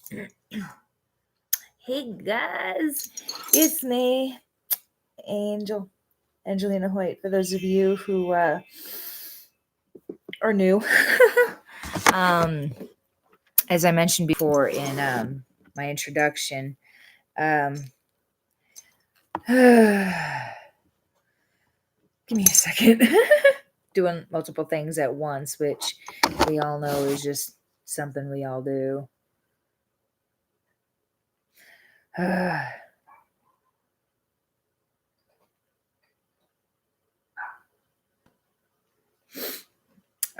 Hey guys, it's me, Angelina Hoyt. For those of you who are new, um, as I mentioned before in my introduction, give me a second. Doing multiple things at once, which we all know is just something we all do. Oh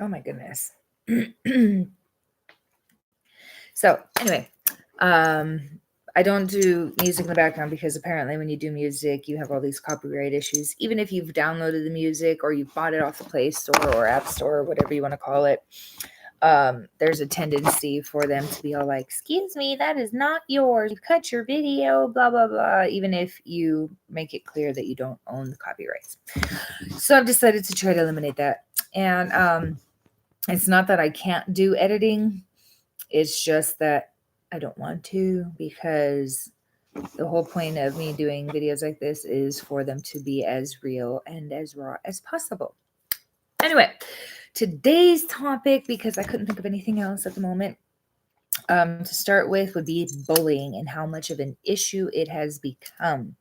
my goodness. So anyway, I don't do music in the background because apparently when you do music, you have all these copyright issues. Even if you've downloaded the music or you bought it off the Play Store or App Store or whatever you want to call it, there's a tendency for them to be all like, excuse me, that is not yours. You cut your video, blah, blah, blah, even if you make it clear that you don't own the copyrights. So I've decided to try to eliminate that. And it's not that I can't do editing. It's just that I don't want to, because the whole point of me doing videos like this is for them to be as real and as raw as possible. Anyway, today's topic, because I couldn't think of anything else at the moment, to start with would be bullying and how much of an issue it has become.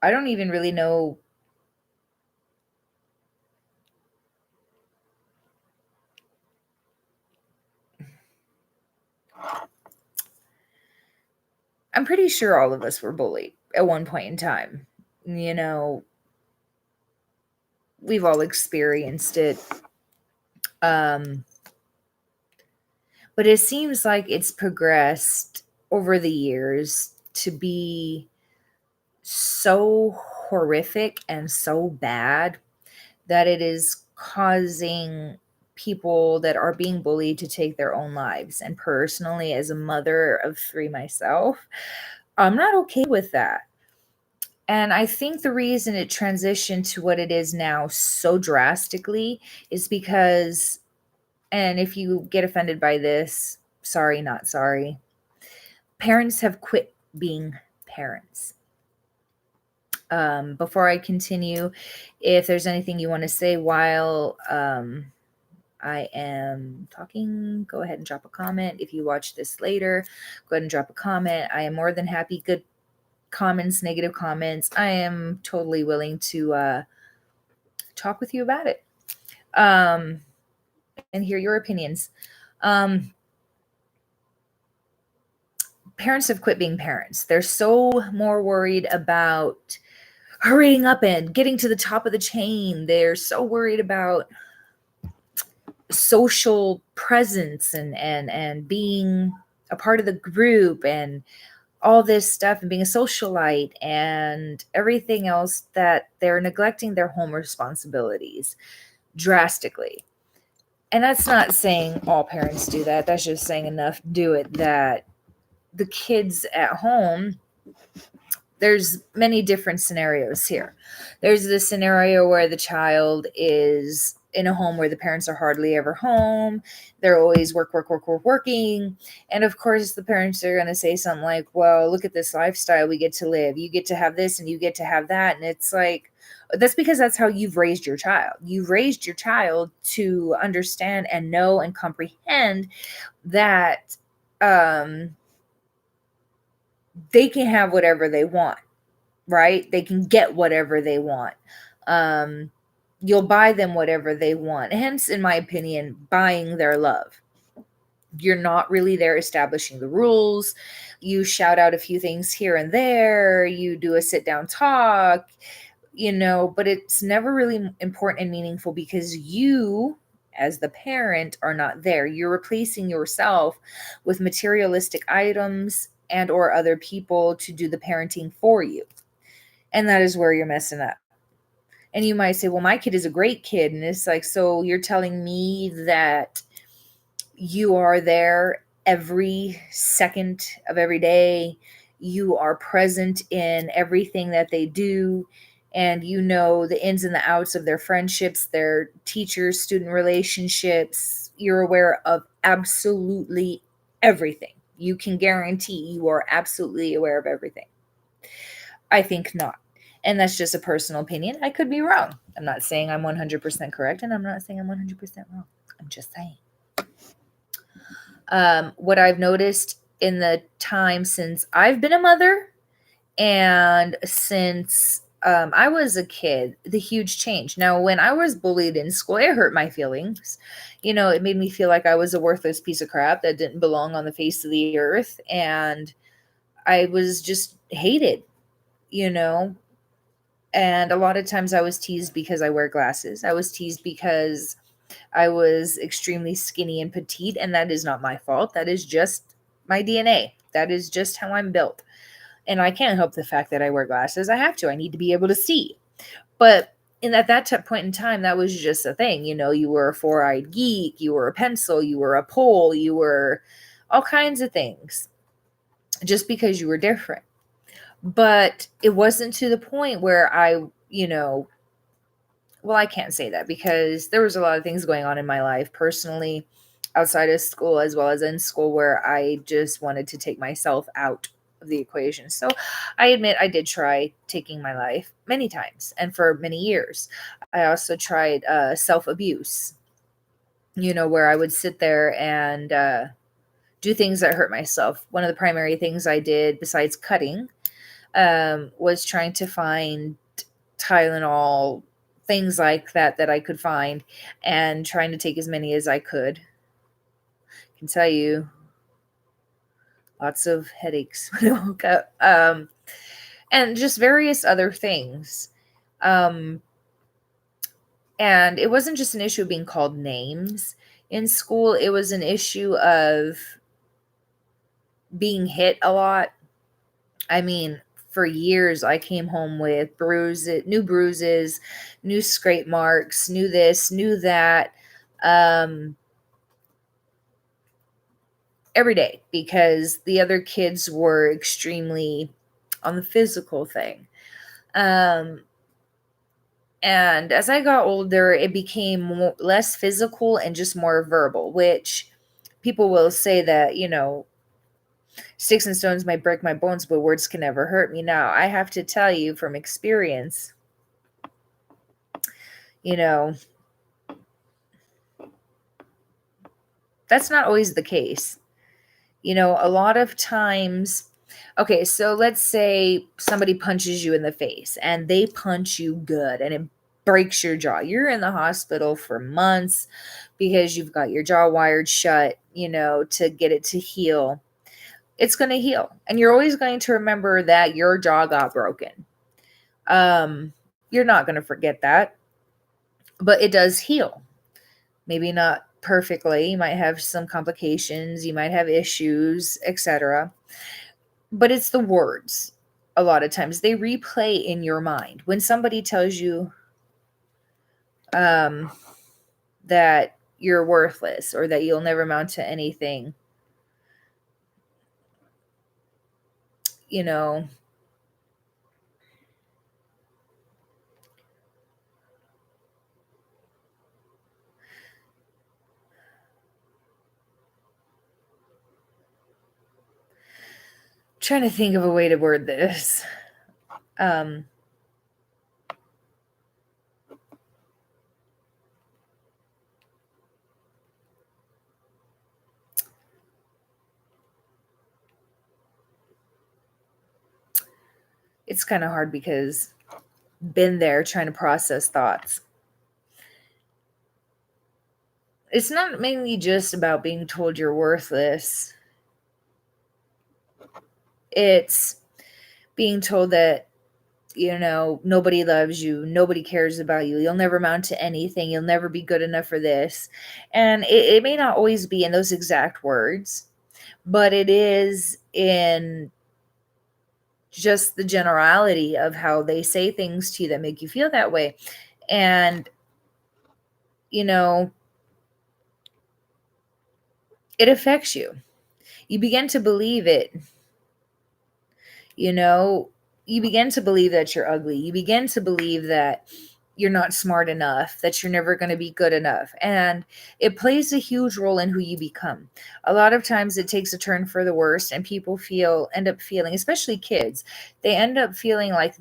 I don't even really know I'm pretty sure all of us were bullied at one point in time. You know, we've all experienced it. But it seems like it's progressed over the years to be so horrific and so bad that it is causing people that are being bullied to take their own lives. And personally, as a mother of 3 myself, I'm not okay with that. And I think the reason it transitioned to what it is now so drastically is because, and if you get offended by this, sorry, not sorry, parents have quit being parents. Before I continue, if there's anything you want to say while I am talking, go ahead and drop a comment. If you watch this later, go ahead and drop a comment. I am more than happy. Good comments, negative comments. I am totally willing to talk with you about it and hear your opinions. Parents have quit being parents. They're so more worried about hurrying up and getting to the top of the chain. They're so worried about social presence and being a part of the group and all this stuff and being a socialite and everything else that they're neglecting their home responsibilities drastically. And that's not saying all parents do that. That's just saying enough do it that the kids at home, there's many different scenarios here. There's the scenario where the child is in a home where the parents are hardly ever home. They're always working. And of course, the parents are going to say something like, well, look at this lifestyle we get to live. You get to have this and you get to have that. And it's like, that's because that's how you've raised your child. You've raised your child to understand and know and comprehend that they can have whatever they want, right? They can get whatever they want. You'll buy them whatever they want. Hence, in my opinion, buying their love. You're not really there establishing the rules. You shout out a few things here and there. You do a sit down talk, but it's never really important and meaningful because you, as the parent, are not there. You're replacing yourself with materialistic items and or other people to do the parenting for you. And that is where you're messing up. And you might say, well, my kid is a great kid. And it's like, so you're telling me that you are there every second of every day. You are present in everything that they do. and you know the ins and the outs of their friendships, their teacher student relationships. You're aware of absolutely everything. You can guarantee you are absolutely aware of everything. I think not. And that's just a personal opinion. I could be wrong. I'm not saying I'm 100% correct, and I'm not saying I'm 100% wrong. I'm just saying. What I've noticed in the time since I've been a mother and since I was a kid, the huge change. Now, when I was bullied in school, it hurt my feelings. It made me feel like I was a worthless piece of crap that didn't belong on the face of the earth. And I was just hated, you know. And a lot of times I was teased because I wear glasses. I was teased because I was extremely skinny and petite, and that is not my fault. That is just my DNA. That is just how I'm built. And I can't help the fact that I wear glasses. I have to. I need to be able to see. But at that point in time, that was just a thing. You were a four-eyed geek, you were a pencil, you were a pole, you were all kinds of things just because you were different. But it wasn't to the point where well, I can't say that because there was a lot of things going on in my life personally, outside of school as well as in school, where I just wanted to take myself out of the equation. So I admit I did try taking my life many times and for many years. I also tried self-abuse, where I would sit there and do things that hurt myself. One of the primary things I did besides cutting was trying to find Tylenol, things like that I could find, and trying to take as many as I could. I can tell you, lots of headaches when I woke up, and just various other things. Um, and it wasn't just an issue of being called names in school, it was an issue of being hit a lot. I mean, for years, I came home with new bruises, new scrape marks, new this, new that, um, every day because the other kids were extremely on the physical thing. Um, and as I got older, it became less physical and just more verbal, which people will say that, sticks and stones might break my bones, but words can never hurt me. Now, I have to tell you from experience, you know, that's not always the case. A lot of times, okay, so let's say somebody punches you in the face and they punch you good and it breaks your jaw. You're in the hospital for months because you've got your jaw wired shut, to get it to heal. It's going to heal. And you're always going to remember that your jaw got broken. You're not going to forget that, but it does heal. Maybe not perfectly. You might have some complications, you might have issues, etc. But it's the words. A lot of times they replay in your mind. When somebody tells you um, that you're worthless or that you'll never amount to anything, you know, trying to think of a way to word this. Um, it's kind of hard because been there trying to process thoughts. It's not mainly just about being told you're worthless. It's being told that, nobody loves you, nobody cares about you, you'll never amount to anything, you'll never be good enough for this. And it may not always be in those exact words, but it is in just the generality of how they say things to you that make you feel that way. And, you know, it affects you. You begin to believe it. You know, you begin to believe that you're ugly. You begin to believe that you're not smart enough, that you're never going to be good enough. And it plays a huge role in who you become. A lot of times it takes a turn for the worst, and people end up feeling, especially kids, they end up feeling like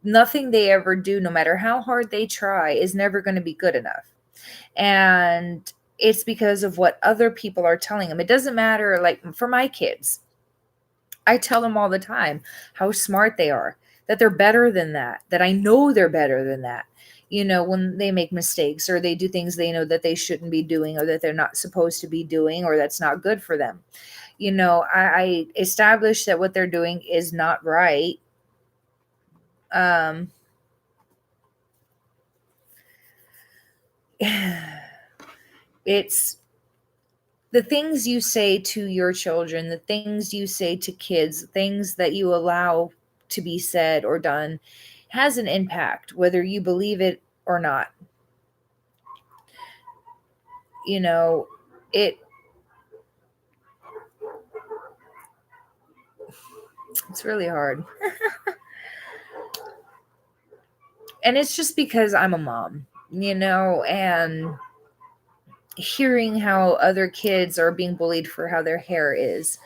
nothing they ever do, no matter how hard they try, is never going to be good enough. And it's because of what other people are telling them. It doesn't matter, like for my kids, I tell them all the time how smart they are, that they're better than that, that I know they're better than that. When they make mistakes or they do things they know that they shouldn't be doing or that they're not supposed to be doing or that's not good for them. I establish that what they're doing is not right. Um, it's the things you say to your children, the things you say to kids, things that you allow to be said or done has an impact, whether you believe it or not. It it's really hard. And it's just because I'm a mom, and hearing how other kids are being bullied for how their hair is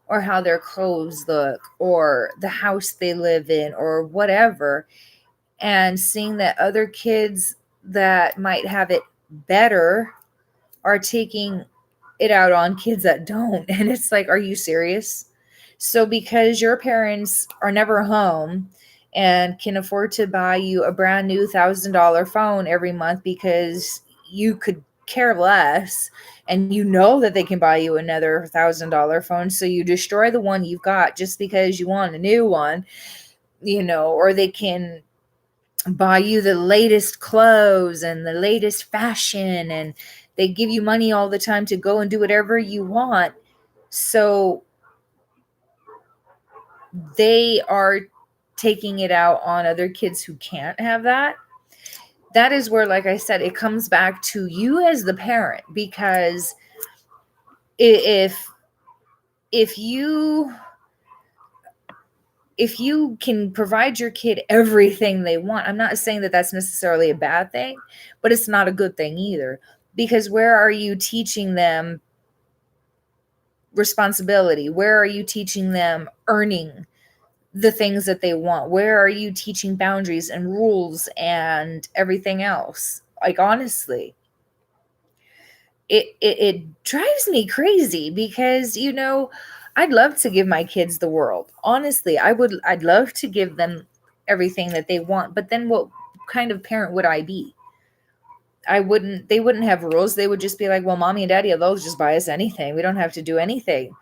or how their clothes look or the house they live in or whatever, and seeing that other kids that might have it better are taking it out on kids that don't. And it's like, are you serious? So because your parents are never home and can afford to buy you a brand new $1,000 phone every month because you could care less, and that they can buy you another $1,000 phone, so you destroy the one you've got just because you want a new one, or they can buy you the latest clothes and the latest fashion, and they give you money all the time to go and do whatever you want. So they are taking it out on other kids who can't have that. That is where, like I said, it comes back to you as the parent, because if you can provide your kid everything they want, I'm not saying that that's necessarily a bad thing, but it's not a good thing either, because where are you teaching them responsibility? Where are you teaching them earning the things that they want? Where are you teaching boundaries and rules and everything else? Like, honestly, it drives me crazy because, I'd love to give my kids the world. Honestly, I'd love to give them everything that they want, but then what kind of parent would I be? They wouldn't have rules. They would just be like, well, mommy and daddy, they'll just buy us anything. We don't have to do anything.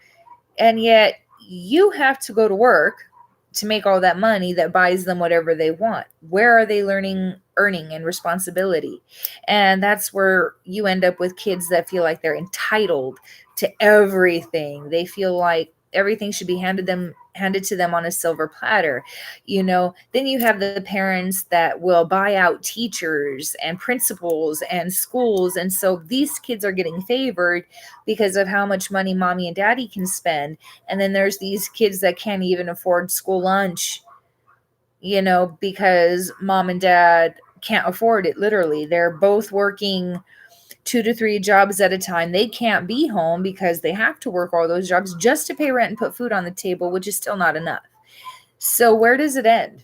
And yet you have to go to work to make all that money that buys them whatever they want. Where are they learning earning and responsibility? And that's where you end up with kids that feel like they're entitled to everything. They feel like everything should be handed to them on a silver platter. Then you have the parents that will buy out teachers and principals and schools, and so these kids are getting favored because of how much money mommy and daddy can spend. And then there's these kids that can't even afford school lunch, because mom and dad can't afford it. Literally, they're both working 2 to 3 jobs at a time. They can't be home because they have to work all those jobs just to pay rent and put food on the table, which is still not enough. So where does it end?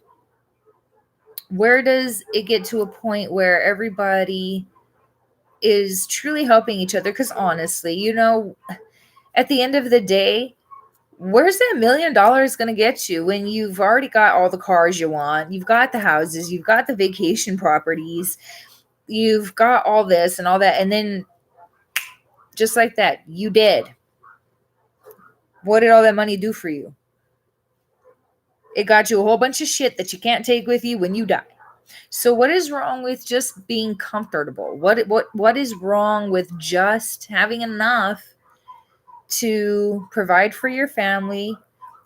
Where does it get to a point where everybody is truly helping each other? Because honestly, at the end of the day, where's that $1 million going to get you when you've already got all the cars you want? You've got the houses, you've got the vacation properties, you've got all this and all that. And then just like that, you did. What did all that money do for you? It got you a whole bunch of shit that you can't take with you when you die. So what is wrong with just being comfortable? What is wrong with just having enough to provide for your family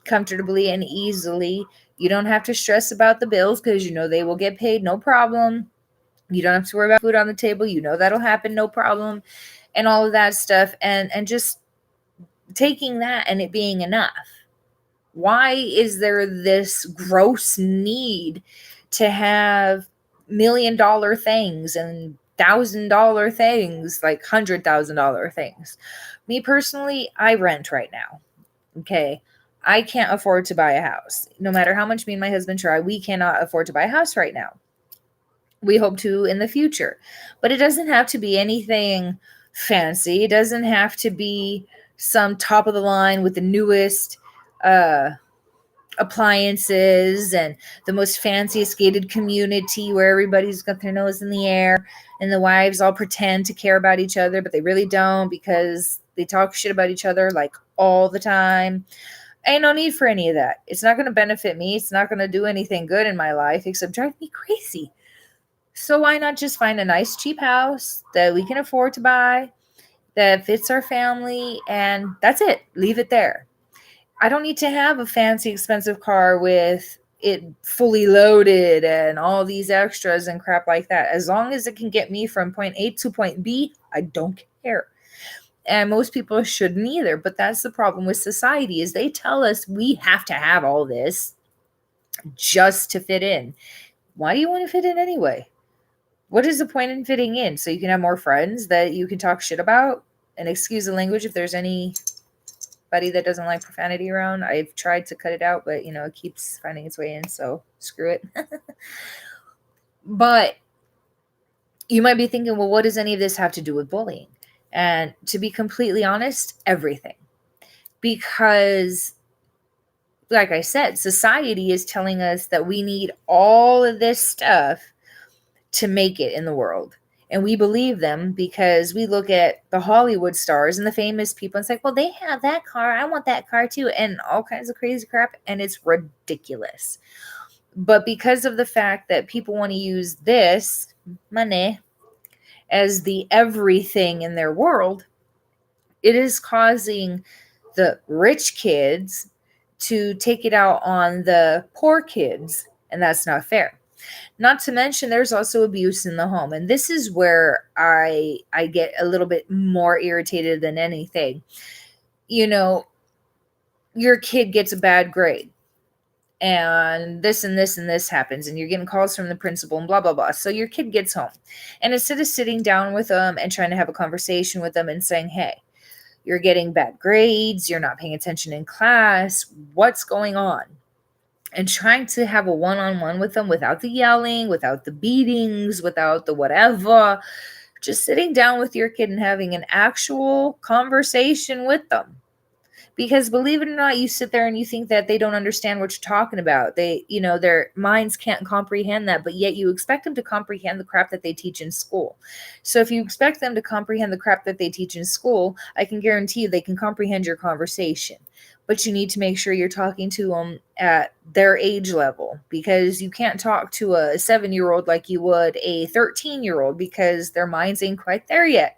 comfortably and easily? You don't have to stress about the bills because they will get paid, no problem. You don't have to worry about food on the table. That'll happen, no problem, and all of that stuff. And just taking that and it being enough. Why is there this gross need to have $1 million things and $1,000 things, like $100,000 things? Me personally, I rent right now. Okay. I can't afford to buy a house. No matter how much me and my husband try, we cannot afford to buy a house right now. We hope to in the future. But it doesn't have to be anything fancy. It doesn't have to be some top of the line with the newest uh appliances and the most fanciest gated community where everybody's got their nose in the air and the wives all pretend to care about each other, but they really don't because they talk shit about each other like all the time. Ain't no need for any of that. It's not going to benefit me. It's not going to do anything good in my life except drive me crazy. So why not just find a nice cheap house that we can afford to buy that fits our family, and that's it. Leave it there. I don't need to have a fancy, expensive car with it fully loaded and all these extras and crap like that. As long as it can get me from point A to point B, I don't care. And most people shouldn't either. But that's the problem with society is they tell us we have to have all this just to fit in. Why do you want to fit in anyway? What is the point in fitting in? So you can have more friends that you can talk shit about? And excuse the language if there's anybody that doesn't like profanity around. I've tried to cut it out, but it keeps finding its way in, so screw it. But you might be thinking, well, what does any of this have to do with bullying? And to be completely honest, everything. Because like I said, society is telling us that we need all of this stuff to make it in the world. And we believe them because we look at the Hollywood stars and the famous people and it's like, well, they have that car. I want that car too. And all kinds of crazy crap. And it's ridiculous. But because of the fact that people want to use this money as the everything in their world, it is causing the rich kids to take it out on the poor kids. And that's not fair. Not to mention there's also abuse in the home. And this is where I get a little bit more irritated than anything. Your kid gets a bad grade and this and this and this happens and you're getting calls from the principal and blah, blah, blah. So your kid gets home and instead of sitting down with them and trying to have a conversation with them and saying, hey, you're getting bad grades, you're not paying attention in class, what's going on? And trying to have a one-on-one with them without the yelling, without the beatings, without the whatever, just sitting down with your kid and having an actual conversation with them. Because believe it or not, you sit there and you think that they don't understand what you're talking about. Their minds can't comprehend that, but yet you expect them to comprehend the crap that they teach in school. So if you expect them to comprehend the crap that they teach in school, I can guarantee you they can comprehend your conversation. But you need to make sure you're talking to them at their age level because you can't talk to a 7-year-old like you would a 13-year-old because their minds ain't quite there yet.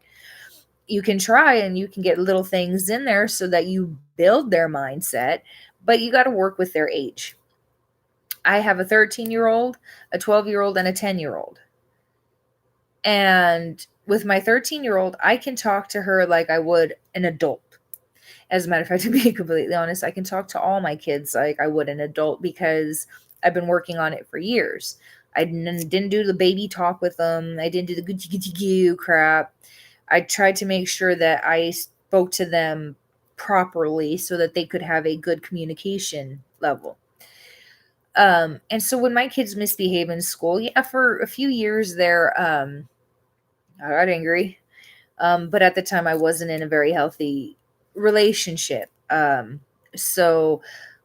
You can try and you can get little things in there so that you build their mindset, but you got to work with their age. I have a 13-year-old, a 12-year-old, and a 10-year-old. And with my 13-year-old, I can talk to her like I would an adult. As a matter of fact, to be completely honest, I can talk to all my kids like I would an adult because I've been working on it for years. I didn't do the baby talk with them. I didn't do the goo crap. I tried to make sure that I spoke to them properly so that they could have a good communication level. And so when my kids misbehave in school, yeah, for a few years there, I got angry. But at the time I wasn't in a very healthy relationship. So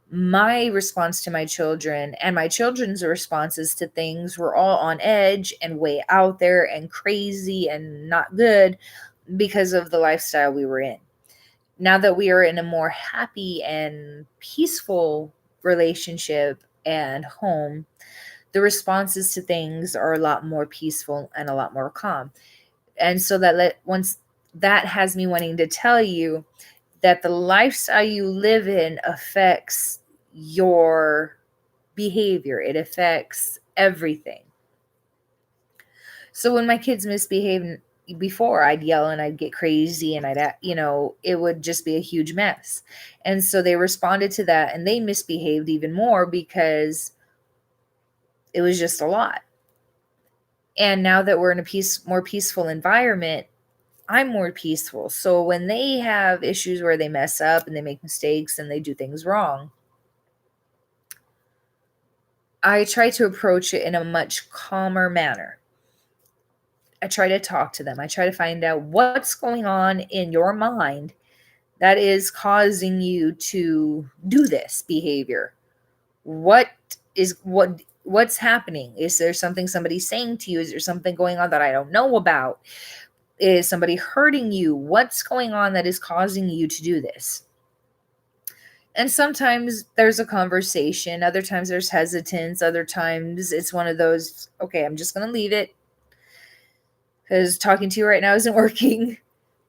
my response to my children and my children's responses to things were all on edge and way out there and crazy and not good because of the lifestyle we were in. Now that we are in a more happy and peaceful relationship and home, the responses to things are a lot more peaceful and a lot more calm. And so once that has me wanting to tell you that the lifestyle you live in affects your behavior. It affects everything. So when my kids misbehave before I'd yell and I'd get crazy and it would just be a huge mess. And so they responded to that and they misbehaved even more because it was just a lot. And now that we're in a more peaceful environment, I'm more peaceful. So when they have issues where they mess up and they make mistakes and they do things wrong, I try to approach it in a much calmer manner. I try to talk to them. I try to find out what's going on in your mind that is causing you to do this behavior. What's happening? Is there something somebody's saying to you? Is there something going on that I don't know about? Is somebody hurting you? What's going on that is causing you to do this? And sometimes there's a conversation. Other times there's hesitance. Other times it's one of those, okay, I'm just going to leave it because talking to you right now isn't working.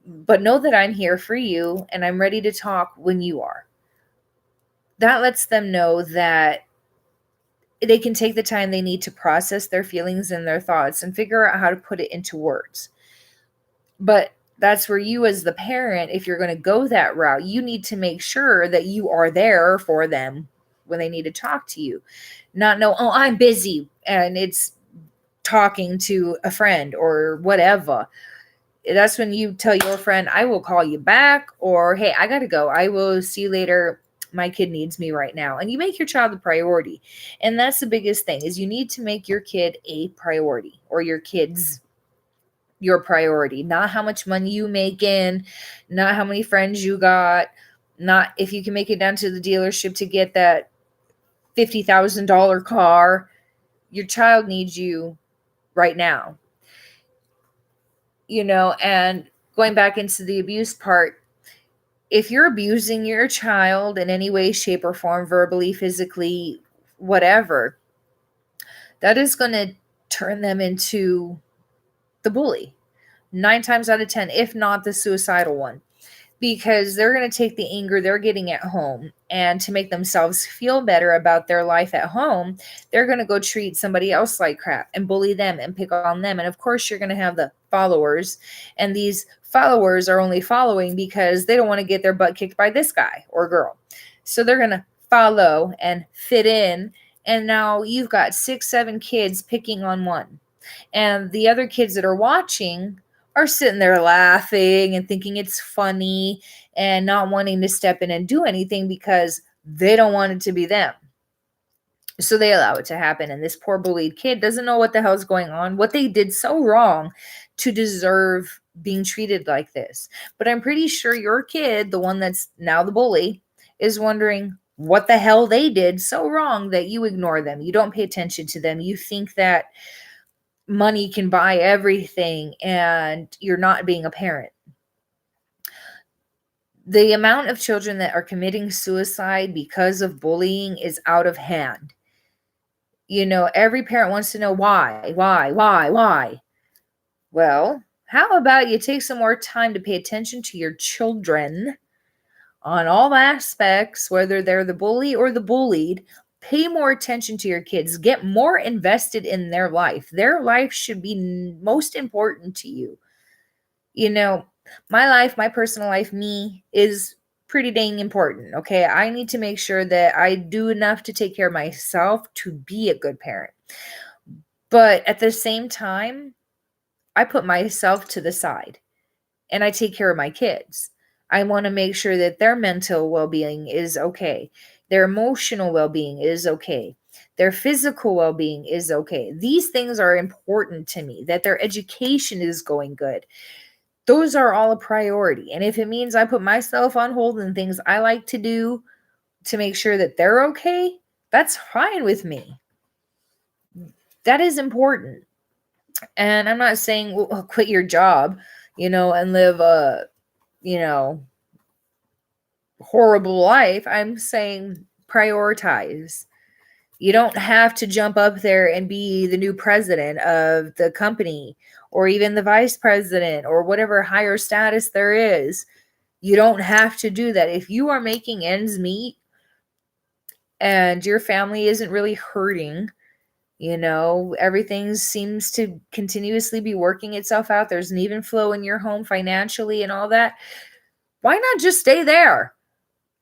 But know that I'm here for you and I'm ready to talk when you are. That lets them know that they can take the time they need to process their feelings and their thoughts and figure out how to put it into words. But that's where you as the parent, if you're going to go that route, you need to make sure that you are there for them when they need to talk to you. Not know, oh, I'm busy, and it's talking to a friend or whatever. That's when you tell your friend, I will call you back, or hey, I got to go. I will see you later. My kid needs me right now. And you make your child a priority. And that's the biggest thing, is you need to make your kid a priority, or your kids your priority. Not how much money you make in, not how many friends you got, not if you can make it down to the dealership to get that $50,000 car. Your child needs you right now. And going back into the abuse part, if you're abusing your child in any way, shape, or form, verbally, physically, whatever, that is going to turn them into the bully. 9 times out of 10, if not the suicidal one, because they're going to take the anger they're getting at home, and to make themselves feel better about their life at home, they're going to go treat somebody else like crap and bully them and pick on them. And of course, you're going to have the followers, and these followers are only following because they don't want to get their butt kicked by this guy or girl. So they're going to follow and fit in. And now you've got 6, 7 kids picking on one. And the other kids that are watching are sitting there laughing and thinking it's funny and not wanting to step in and do anything because they don't want it to be them. So they allow it to happen. And this poor bullied kid doesn't know what the hell's going on, what they did so wrong to deserve being treated like this. But I'm pretty sure your kid, the one that's now the bully, is wondering what the hell they did so wrong that you ignore them. You don't pay attention to them. You think that money can buy everything and you're not being a parent. The amount of children that are committing suicide because of bullying is out of hand. Every parent wants to know why. Well, how about you take some more time to pay attention to your children on all aspects, whether they're the bully or the bullied. Pay more attention to your kids. Get more invested in their life. Their life should be most important to you. My life, my personal life, me, is pretty dang important. Okay. I need to make sure that I do enough to take care of myself to be a good parent. But at the same time, I put myself to the side and I take care of my kids. I want to make sure that their mental well-being is okay. Their emotional well-being is okay. Their physical well-being is okay. These things are important to me, that their education is going good. Those are all a priority. And if it means I put myself on hold and things I like to do to make sure that they're okay, that's fine with me. That is important. And I'm not saying, well, quit your job, and live a, horrible life. I'm saying prioritize. You don't have to jump up there and be the new president of the company or even the vice president or whatever higher status there is. You don't have to do that. If you are making ends meet and your family isn't really hurting, Everything seems to continuously be working itself out. There's an even flow in your home financially and all that. Why not just stay there?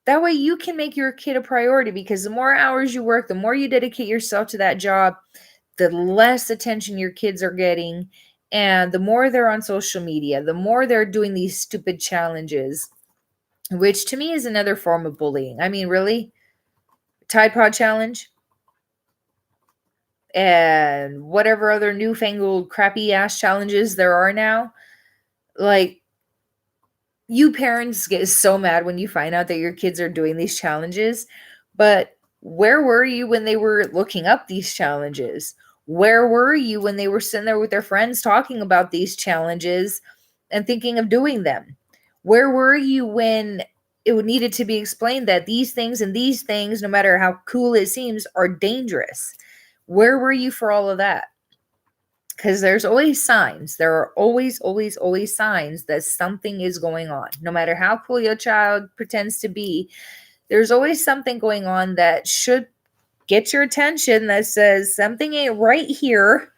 That way you can make your kid a priority, because the more hours you work, the more you dedicate yourself to that job, the less attention your kids are getting. And the more they're on social media, the more they're doing these stupid challenges, which to me is another form of bullying. I mean, really? Tide Pod Challenge and whatever other newfangled crappy ass challenges there are now. Like, you parents get so mad when you find out that your kids are doing these challenges, but where were you when they were looking up these challenges? Where were you when they were sitting there with their friends talking about these challenges and thinking of doing them? Where were you when it needed to be explained that these things and these things, no matter how cool it seems, are dangerous? Where were you for all of that? Because there's always signs. There are always, always, always signs that something is going on. No matter how cool your child pretends to be, there's always something going on that should get your attention, that says something ain't right here.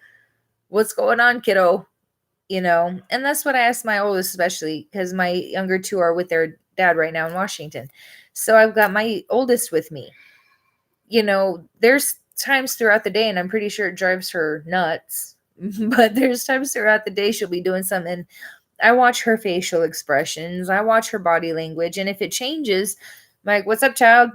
What's going on, kiddo? And that's what I asked my oldest, especially because my younger two are with their dad right now in Washington. So I've got my oldest with me. There's times throughout the day, and I'm pretty sure it drives her nuts, but there's times throughout the day she'll be doing something. I watch her facial expressions, I watch her body language, and if it changes, I'm like, "What's up, child?"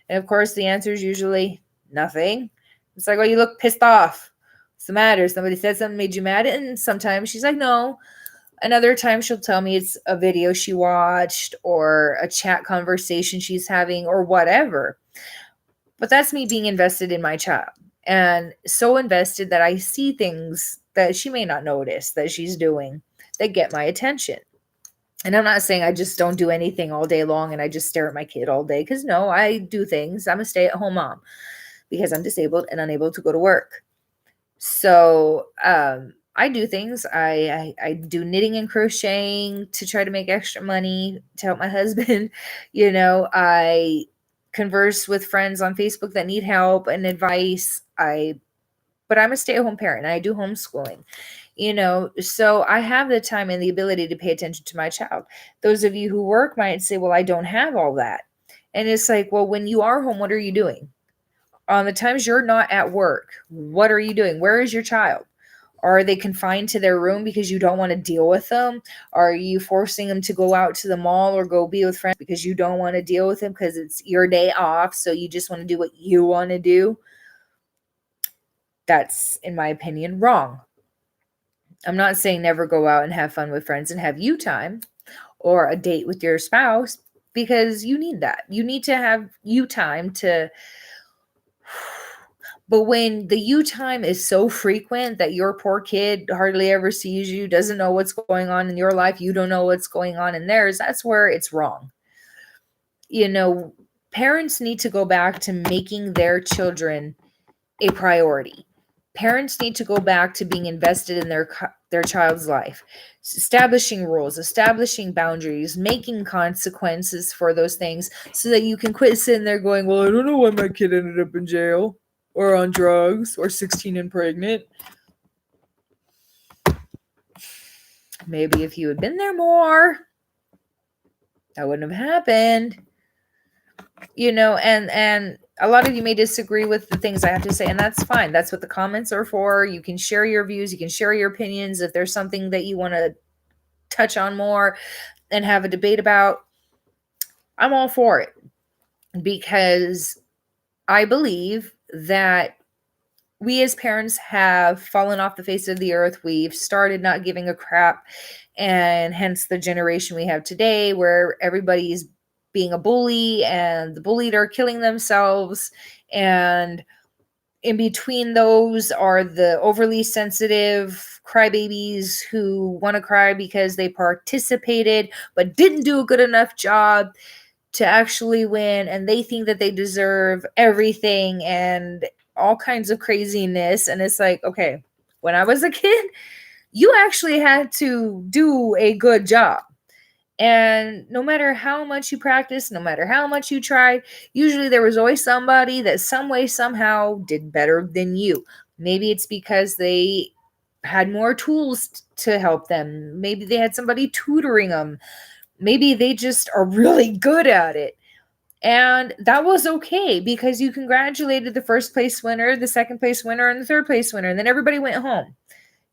And of course, the answer is usually nothing. It's like, "Oh, you look pissed off. What's the matter? Somebody said something made you mad?" And sometimes she's like, "No." Another time she'll tell me it's a video she watched or a chat conversation she's having or whatever. But that's me being invested in my child, and so invested that I see things that she may not notice that she's doing that get my attention. And I'm not saying I just don't do anything all day long and I just stare at my kid all day, because no, I do things. I'm a stay-at-home mom because I'm disabled and unable to go to work. So I do things. I do knitting and crocheting to try to make extra money to help my husband. I converse with friends on Facebook that need help and advice. But I'm a stay-at-home parent and I do homeschooling. So I have the time and the ability to pay attention to my child. Those of you who work might say, "Well, I don't have all that." And it's like, well, when you are home, what are you doing? On the times you're not at work, what are you doing? Where is your child? Are they confined to their room because you don't want to deal with them? Are you forcing them to go out to the mall or go be with friends because you don't want to deal with them because it's your day off, so you just want to do what you want to do? That's, in my opinion, wrong. I'm not saying never go out and have fun with friends and have you time or a date with your spouse, because you need that. You need to have you time to. But when the you time is so frequent that your poor kid hardly ever sees you, doesn't know what's going on in your life, you don't know what's going on in theirs, that's where it's wrong. Parents need to go back to making their children a priority. Parents need to go back to being invested in their child's life, establishing rules, establishing boundaries, making consequences for those things, so that you can quit sitting there going, "Well, I don't know why my kid ended up in jail or on drugs or 16 and pregnant." Maybe if you had been there more, that wouldn't have happened. And a lot of you may disagree with the things I have to say, and that's fine. That's what the comments are for. You can share your views, you can share your opinions. If there's something that you want to touch on more and have a debate about, I'm all for it, because I believe that we as parents have fallen off the face of the earth. We've started not giving a crap, and hence the generation we have today, where everybody's being a bully and the bullied are killing themselves. And in between those are the overly sensitive crybabies who want to cry because they participated but didn't do a good enough job to actually win, and they think that they deserve everything and all kinds of craziness. And it's like, okay, when I was a kid, you actually had to do a good job. And no matter how much you practiced, no matter how much you tried, usually there was always somebody that some way, somehow did better than you. Maybe it's because they had more tools to help them. Maybe they had somebody tutoring them. Maybe they just are really good at it. And that was okay because you congratulated the first place winner, the second place winner, and the third place winner. And then everybody went home.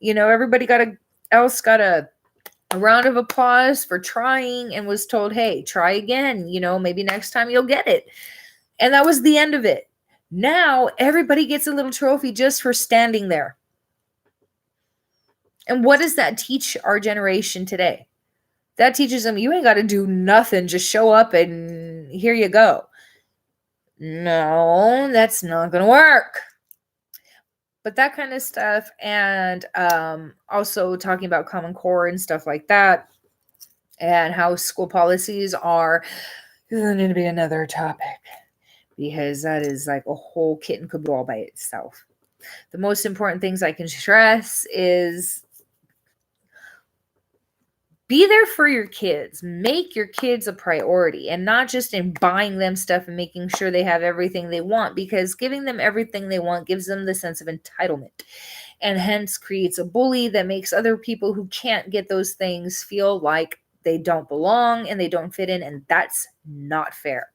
Everybody else got a round of applause for trying and was told, hey, try again. Maybe next time you'll get it. And that was the end of it. Now everybody gets a little trophy just for standing there. And what does that teach our generation today? That teaches them you ain't got to do nothing. Just show up and here you go. No, that's not going to work. But that kind of stuff, and also talking about Common Core and stuff like that, and how school policies are going to be another topic, because that is like a whole kit and caboodle all by itself. The most important things I can stress is be there for your kids. Make your kids a priority, and not just in buying them stuff and making sure they have everything they want, because giving them everything they want gives them the sense of entitlement, and hence creates a bully that makes other people who can't get those things feel like they don't belong and they don't fit in, and that's not fair.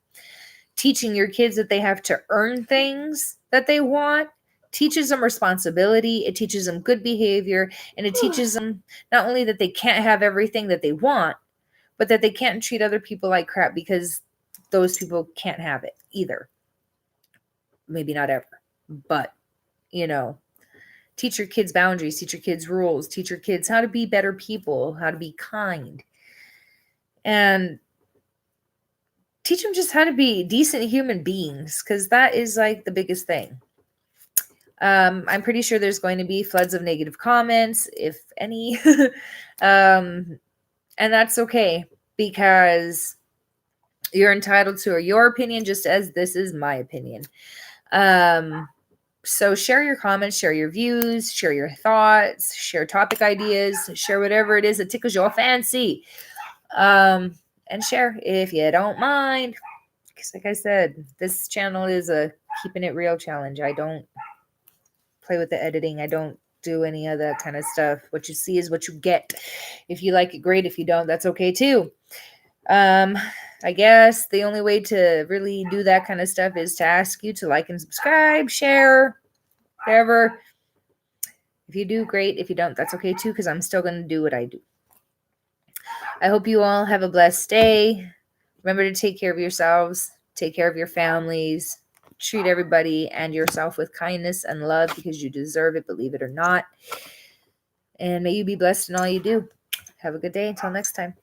Teaching your kids that they have to earn things that they want teaches them responsibility, it teaches them good behavior, and it teaches them not only that they can't have everything that they want, but that they can't treat other people like crap because those people can't have it either. Maybe not ever, but teach your kids boundaries, teach your kids rules, teach your kids how to be better people, how to be kind, and teach them just how to be decent human beings, because that is like the biggest thing. I'm pretty sure there's going to be floods of negative comments, if any. And that's okay, because you're entitled to your opinion just as this is my opinion. So share your comments, share your views, share your thoughts, share topic ideas, share whatever it is that tickles your fancy. And share if you don't mind. Because like I said, this channel is a keeping it real challenge. I don't play with the editing. I don't do any of that kind of stuff. What you see is what you get. If you like it, great. If you don't, that's okay too. I guess the only way to really do that kind of stuff is to ask you to like and subscribe, share, whatever. If you do, great. If you don't, that's okay too, because I'm still going to do what I do. I hope you all have a blessed day. Remember to take care of yourselves, take care of your families, treat everybody and yourself with kindness and love, because you deserve it, believe it or not. And may you be blessed in all you do. Have a good day. Until next time.